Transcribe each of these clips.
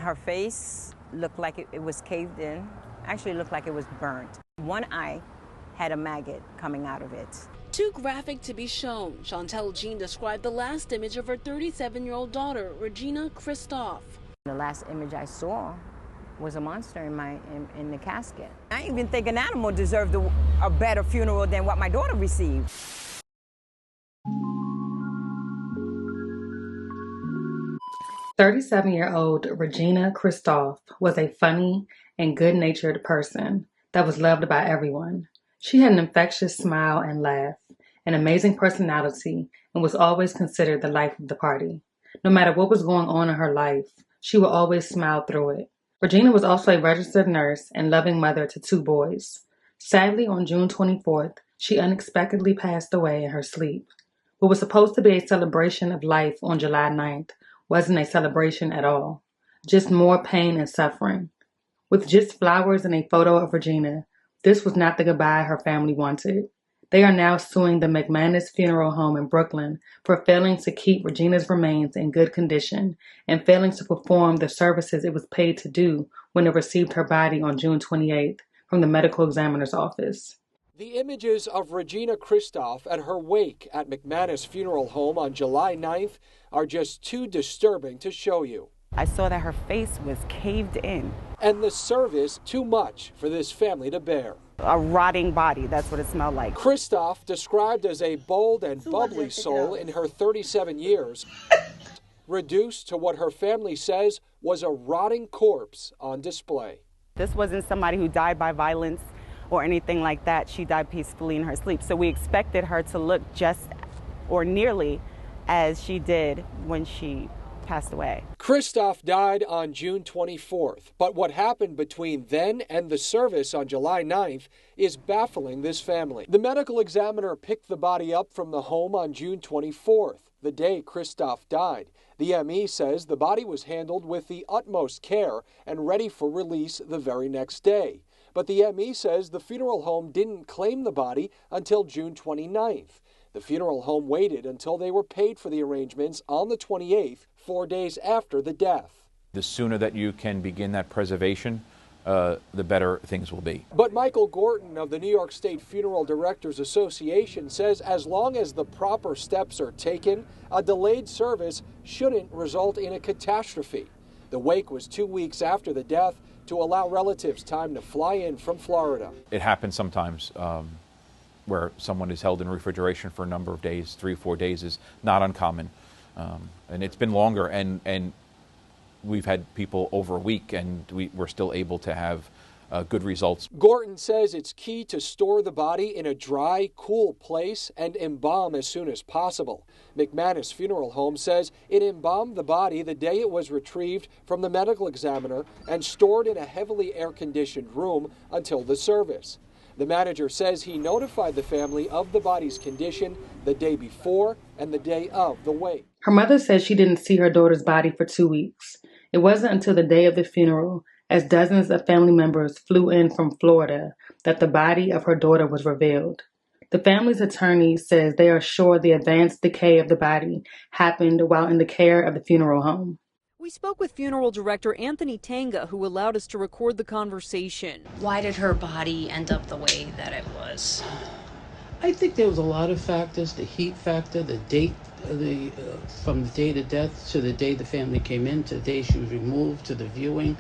Her face looked like it was caved in. Actually, it looked like it was burnt. One eye had a maggot coming out of it. Too graphic to be shown, Chantel Jean described the last image of her 37-year-old daughter, Regina Christophe. The last image I saw was a monster in the casket. I even think an animal deserved a better funeral than what my daughter received. "37-year-old Regina Christophe was a funny and good-natured person that was loved by everyone. She had an infectious smile and laugh, an amazing personality, and was always considered the life of the party. No matter what was going on in her life, she would always smile through it. Regina was also a registered nurse and loving mother to 2 boys. Sadly, on June 24th, she unexpectedly passed away in her sleep. What was supposed to be a celebration of life on July 9th wasn't a celebration at all, just more pain and suffering. With just flowers and a photo of Regina, this was not the goodbye her family wanted. They are now suing the McManus Funeral Home in Brooklyn for failing to keep Regina's remains in good condition and failing to perform the services it was paid to do when it received her body on June 28th from the medical examiner's office. The images of Regina Christophe at her wake at McManus Funeral Home on July 9th are just too disturbing to show you. I saw that her face was caved in. And the service too much for this family to bear. A rotting body, that's what it smelled like. Christophe, described as a bold and bubbly soul in her 37 years, reduced to what her family says was a rotting corpse on display. This wasn't somebody who died by violence or anything like that. She died peacefully in her sleep. So we expected her to look just or nearly as she did when she passed away. Christophe died on June 24th, but what happened between then and the service on July 9th is baffling this family. The medical examiner picked the body up from the home on June 24th, the day Christophe died. The ME says the body was handled with the utmost care and ready for release the very next day. But the ME says the funeral home didn't claim the body until June 29th. The funeral home waited until they were paid for the arrangements on the 28th, 4 days after the death. The sooner that you can begin that preservation, the better things will be. But Michael Gorton of the New York State Funeral Directors Association says as long as the proper steps are taken, a delayed service shouldn't result in a catastrophe. The wake was 2 weeks after the death to allow relatives time to fly in from Florida. It happens sometimes where someone is held in refrigeration for a number of days. 3 or 4 days is not uncommon. And it's been longer, and we've had people over a week, and we're still able to have good results. Gorton says it's key to store the body in a dry, cool place and embalm as soon as possible. McManus Funeral Home says it embalmed the body the day it was retrieved from the medical examiner and stored in a heavily air-conditioned room until the service. The manager says he notified the family of the body's condition the day before and the day of the wake. Her mother says she didn't see her daughter's body for 2 weeks. It wasn't until the day of the funeral, as dozens of family members flew in from Florida, that the body of her daughter was revealed. The family's attorney says they are sure the advanced decay of the body happened while in the care of the funeral home. We spoke with funeral director Anthony Tanga, who allowed us to record the conversation. Why did her body end up the way that it was? I think there was a lot of factors, the heat factor, the date, from the date of death to the day the family came in, to the day she was removed, to the viewing.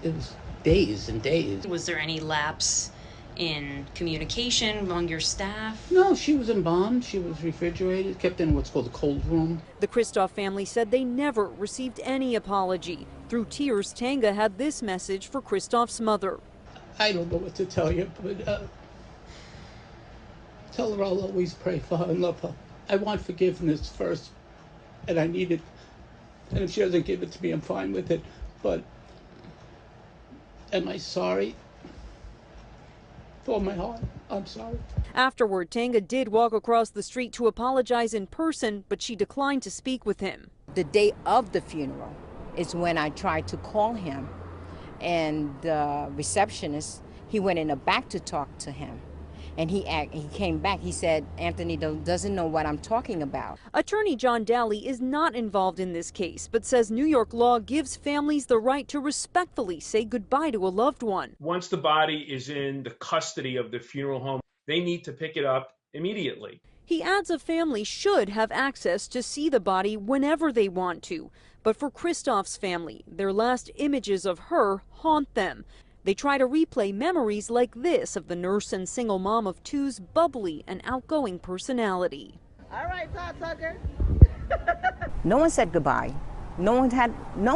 It was days and days. Was there any lapse in communication among your staff? No, she was embalmed, she was refrigerated, kept in what's called a cold room. The Christophe family said they never received any apology. Through tears, Tanga had this message for Christophe's mother. I don't know what to tell you, but tell her I'll always pray for her and love her. I want forgiveness first, and I need it. And if she doesn't give it to me, I'm fine with it. But am I sorry? For my heart, I'm sorry. Afterward, Tanga did walk across the street to apologize in person, but she declined to speak with him. The day of the funeral is when I tried to call him, and the receptionist, he went in the back to talk to him. And he came back. He said, Anthony doesn't know what I'm talking about. Attorney John Daly is not involved in this case, but says New York law gives families the right to respectfully say goodbye to a loved one. Once the body is in the custody of the funeral home, they need to pick it up immediately. He adds a family should have access to see the body whenever they want to. But for Christophe's family, their last images of her haunt them. They try to replay memories like this of the nurse and single mom of two's bubbly and outgoing personality. All right, Todd Tucker. No one said goodbye. No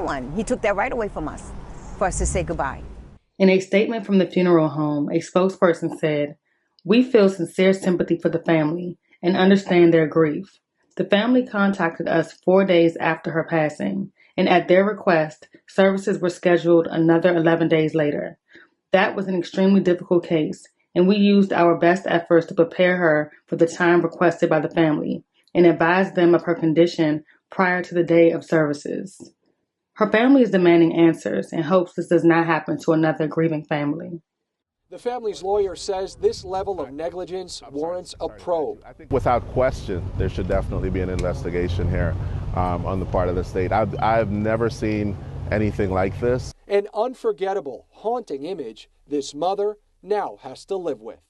one. He took that right away from us for us to say goodbye. In a statement from the funeral home, a spokesperson said, "We feel sincere sympathy for the family and understand their grief. The family contacted us 4 days after her passing, and at their request, services were scheduled another 11 days later. That was an extremely difficult case, and we used our best efforts to prepare her for the time requested by the family and advised them of her condition prior to the day of services. Her family is demanding answers and hopes this does not happen to another grieving family." The family's lawyer says this level of negligence warrants a probe. Without question, there should definitely be an investigation here on the part of the state. I've never seen anything like this. An unforgettable, haunting image this mother now has to live with.